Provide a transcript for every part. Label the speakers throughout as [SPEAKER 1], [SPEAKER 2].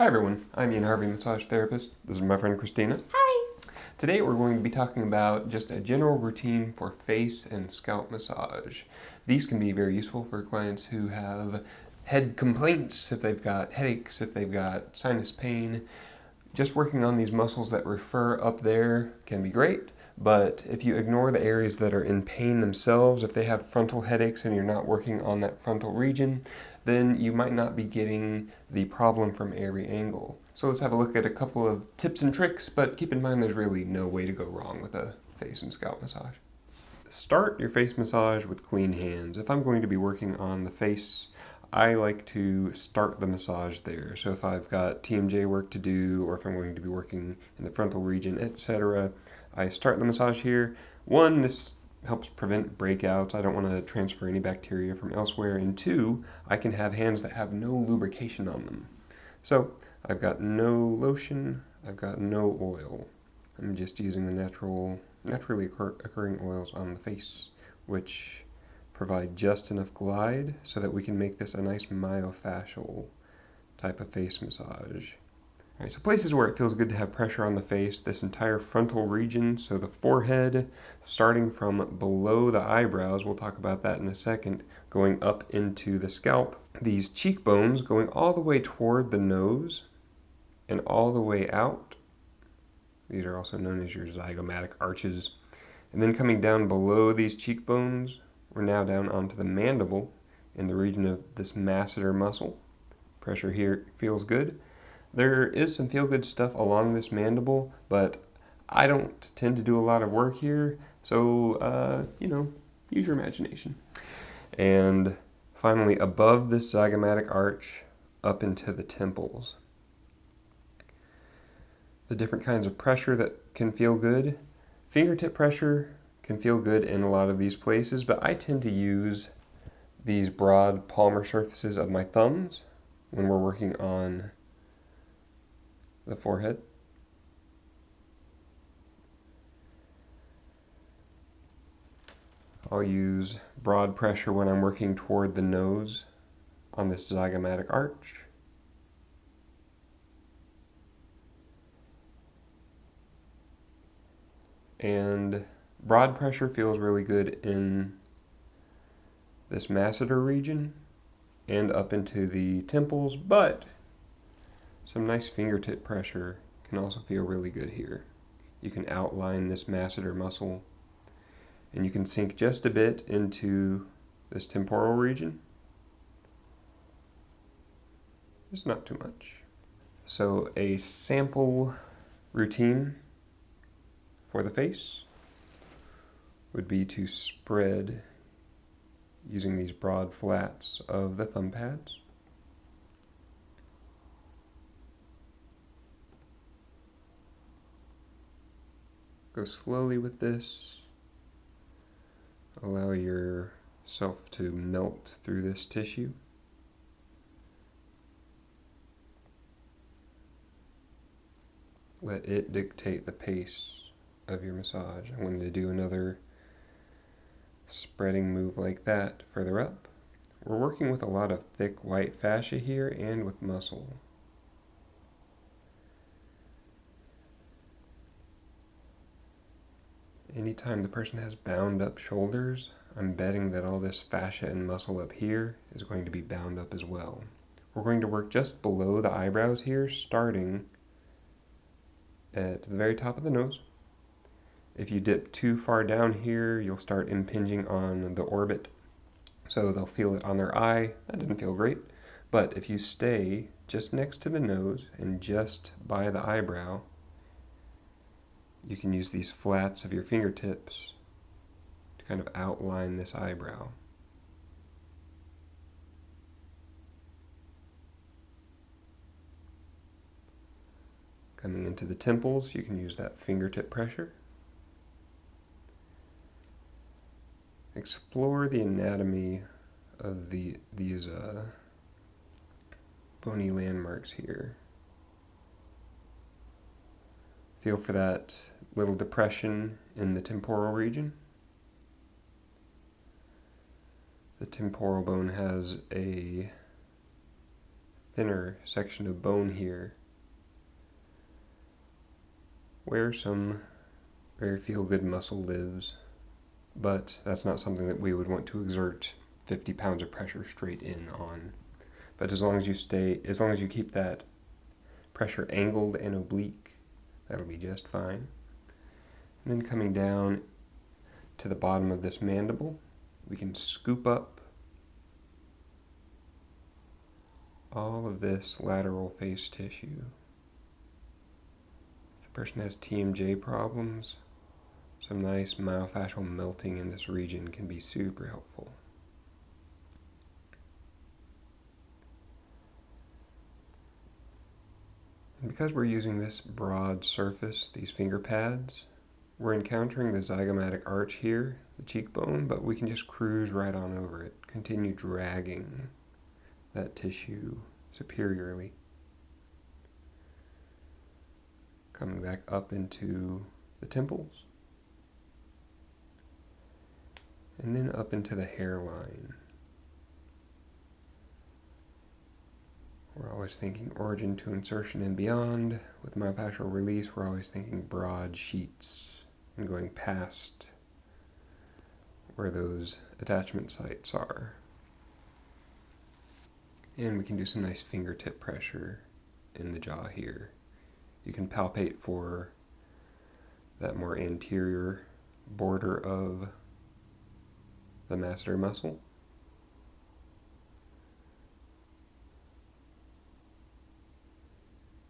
[SPEAKER 1] Hi everyone, I'm Ian Harvey, massage therapist. This is my friend Christina.
[SPEAKER 2] Hi!
[SPEAKER 1] Today we're going to be talking about just a general routine for face and scalp massage. These can be very useful for clients who have head complaints, if they've got headaches, if they've got sinus pain. Just working on these muscles that refer up there can be great, but if you ignore the areas that are in pain themselves, if they have frontal headaches and you're not working on that frontal region, then you might not be getting the problem from every angle. So let's have a look at a couple of tips and tricks, but keep in mind there's really no way to go wrong with a face and scalp massage. Start your face massage with clean hands. If I'm going to be working on the face, I like to start the massage there. So if I've got TMJ work to do, or if I'm going to be working in the frontal region, etc., I start the massage here. One, this helps prevent breakouts. I don't want to transfer any bacteria from elsewhere. And two, I can have hands that have no lubrication on them. So I've got no lotion, I've got no oil. I'm just using the naturally occurring oils on the face, which provide just enough glide so that we can make this a nice myofascial type of face massage. All right, so places where it feels good to have pressure on the face, this entire frontal region, so the forehead, starting from below the eyebrows, we'll talk about that in a second, going up into the scalp. These cheekbones going all the way toward the nose and all the way out. These are also known as your zygomatic arches. And then coming down below these cheekbones, we're now down onto the mandible in the region of this masseter muscle. Pressure here feels good. There is some feel-good stuff along this mandible, but I don't tend to do a lot of work here, so, use your imagination. And finally, above this zygomatic arch, up into the temples. The different kinds of pressure that can feel good. Fingertip pressure can feel good in a lot of these places, but I tend to use these broad palmar surfaces of my thumbs when we're working on the forehead. I'll use broad pressure when I'm working toward the nose on this zygomatic arch. And broad pressure feels really good in this masseter region and up into the temples, but some nice fingertip pressure can also feel really good here. You can outline this masseter muscle and you can sink just a bit into this temporal region. Just not too much. So a sample routine for the face would be to spread using these broad flats of the thumb pads. Go slowly with this. Allow yourself to melt through this tissue. Let it dictate the pace of your massage. I wanted to do another spreading move like that further up. We're working with a lot of thick white fascia here and with muscle. Anytime the person has bound up shoulders, I'm betting that all this fascia and muscle up here is going to be bound up as well. We're going to work just below the eyebrows here, starting at the very top of the nose. If you dip too far down here, you'll start impinging on the orbit, so they'll feel it on their eye. That didn't feel great. But if you stay just next to the nose and just by the eyebrow, you can use these flats of your fingertips to kind of outline this eyebrow. Coming into the temples, you can use that fingertip pressure. Explore the anatomy of these bony landmarks here. Feel for that little depression in the temporal region. The temporal bone has a thinner section of bone here where some very feel-good muscle lives, but that's not something that we would want to exert 50 pounds of pressure straight in on. But as long as you keep that pressure angled and oblique, that'll be just fine. And then coming down to the bottom of this mandible, we can scoop up all of this lateral face tissue. If the person has TMJ problems, some nice myofascial melting in this region can be super helpful. And because we're using this broad surface, these finger pads, we're encountering the zygomatic arch here, the cheekbone, but we can just cruise right on over it, continue dragging that tissue superiorly. Coming back up into the temples, and then up into the hairline. We're always thinking origin to insertion and beyond. With myofascial release, we're always thinking broad sheets and going past where those attachment sites are. And we can do some nice fingertip pressure in the jaw here. You can palpate for that more anterior border of the masseter muscle.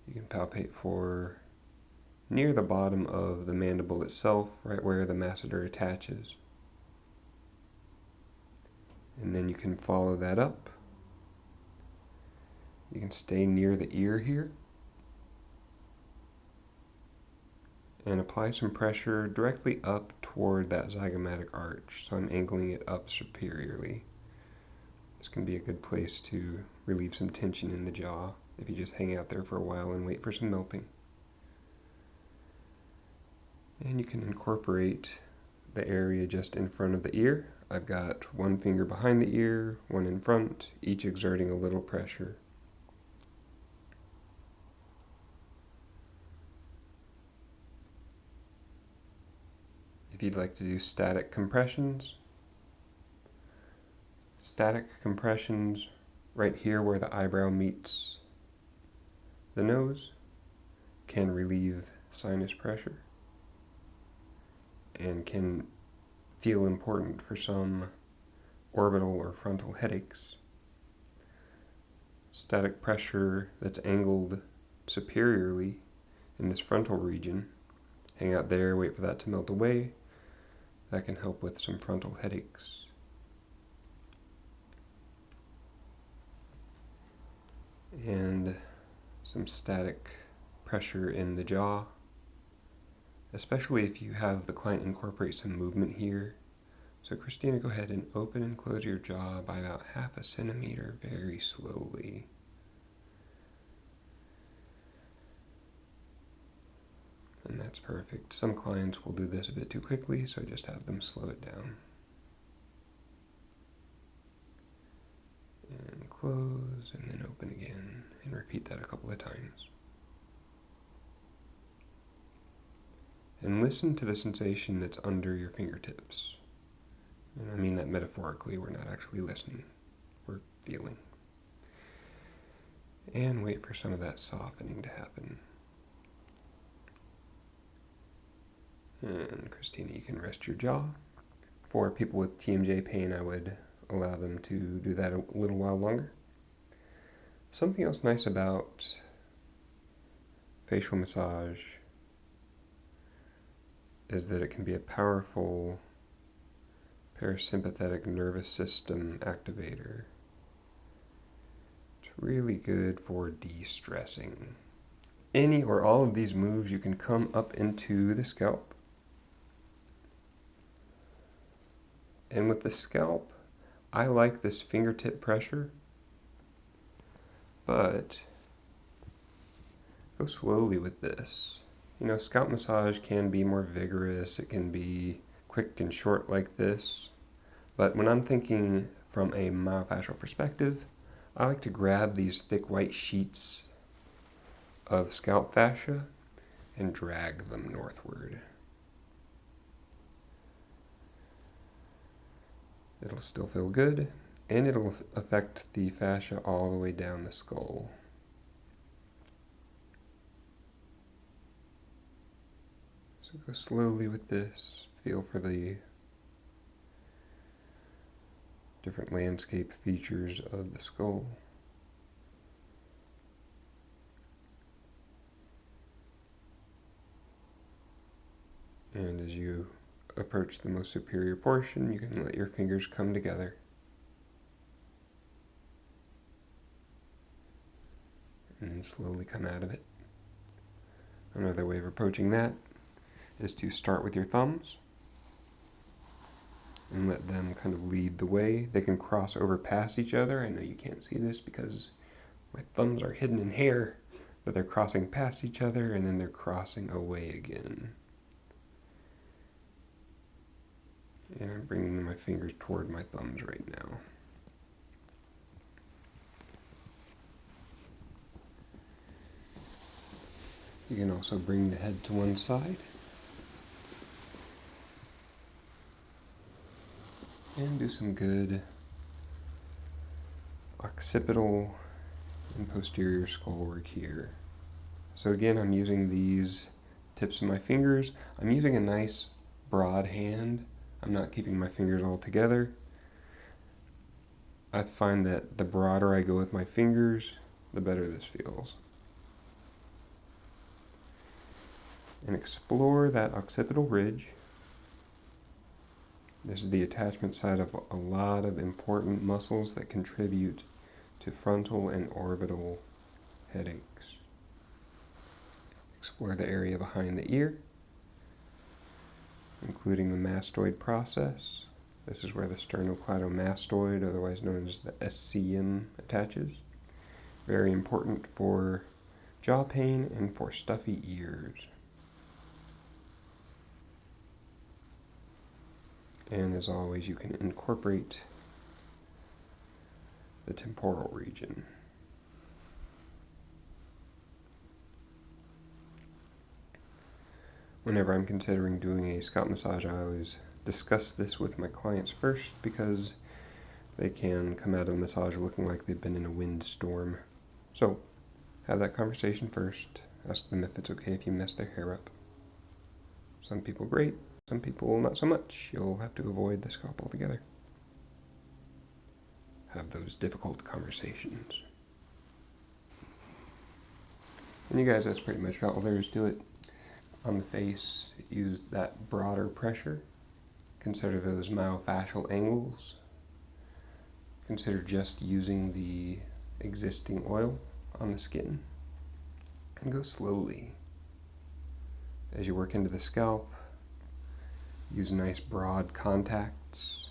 [SPEAKER 1] You can palpate for near the bottom of the mandible itself, right where the masseter attaches. And then you can follow that up. You can stay near the ear here and apply some pressure directly up toward that zygomatic arch. So I'm angling it up superiorly. This can be a good place to relieve some tension in the jaw if you just hang out there for a while and wait for some melting. And you can incorporate the area just in front of the ear. I've got one finger behind the ear, one in front, each exerting a little pressure. If you'd like to do static compressions right here where the eyebrow meets the nose can relieve sinus pressure and can feel important for some orbital or frontal headaches. Static pressure that's angled superiorly in this frontal region, hang out there, wait for that to melt away, that can help with some frontal headaches. And some static pressure in the jaw, especially if you have the client incorporate some movement here. So Christina, go ahead and open and close your jaw by about 1/2 centimeter very slowly. And that's perfect. Some clients will do this a bit too quickly, so just have them slow it down. And close, and then open again, and repeat that a couple of times. And listen to the sensation that's under your fingertips. And I mean that metaphorically, we're not actually listening, we're feeling. And wait for some of that softening to happen. And Christina, you can rest your jaw. For people with TMJ pain, I would allow them to do that a little while longer. Something else nice about facial massage is that it can be a powerful parasympathetic nervous system activator. It's really good for de-stressing. Any or all of these moves, you can come up into the scalp. And with the scalp, I like this fingertip pressure, but go slowly with this. You know, scalp massage can be more vigorous, it can be quick and short like this, but when I'm thinking from a myofascial perspective, I like to grab these thick white sheets of scalp fascia and drag them northward. It'll still feel good, and it'll affect the fascia all the way down the skull. So go slowly with this, feel for the different landscape features of the skull. And as you approach the most superior portion, you can let your fingers come together. And then slowly come out of it. Another way of approaching that is to start with your thumbs and let them kind of lead the way. They can cross over past each other. I know you can't see this because my thumbs are hidden in hair, but they're crossing past each other and then they're crossing away again. And I'm bringing my fingers toward my thumbs right now. You can also bring the head to one side. And do some good occipital and posterior skull work here. So again, I'm using these tips of my fingers. I'm using a nice broad hand. I'm not keeping my fingers all together. I find that the broader I go with my fingers, the better this feels. And explore that occipital ridge. This is the attachment side of a lot of important muscles that contribute to frontal and orbital headaches. Explore the area behind the ear, including the mastoid process. This is where the sternocleidomastoid, otherwise known as the SCM, attaches. Very important for jaw pain and for stuffy ears. And as always, you can incorporate the temporal region. Whenever I'm considering doing a scalp massage, I always discuss this with my clients first because they can come out of the massage looking like they've been in a windstorm. So, have that conversation first. Ask them if it's okay if you mess their hair up. Some people great, some people not so much. You'll have to avoid the scalp altogether. Have those difficult conversations. And you guys, that's pretty much all there is to it. On the face, use that broader pressure. Consider those myofascial angles. Consider just using the existing oil on the skin. And go slowly. As you work into the scalp, use nice broad contacts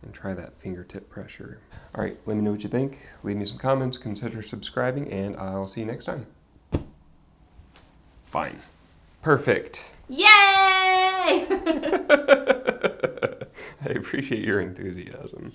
[SPEAKER 1] and try that fingertip pressure. All right, let me know what you think. Leave me some comments, consider subscribing, and I'll see you next time. Fine. Perfect.
[SPEAKER 2] Yay!
[SPEAKER 1] I appreciate your enthusiasm.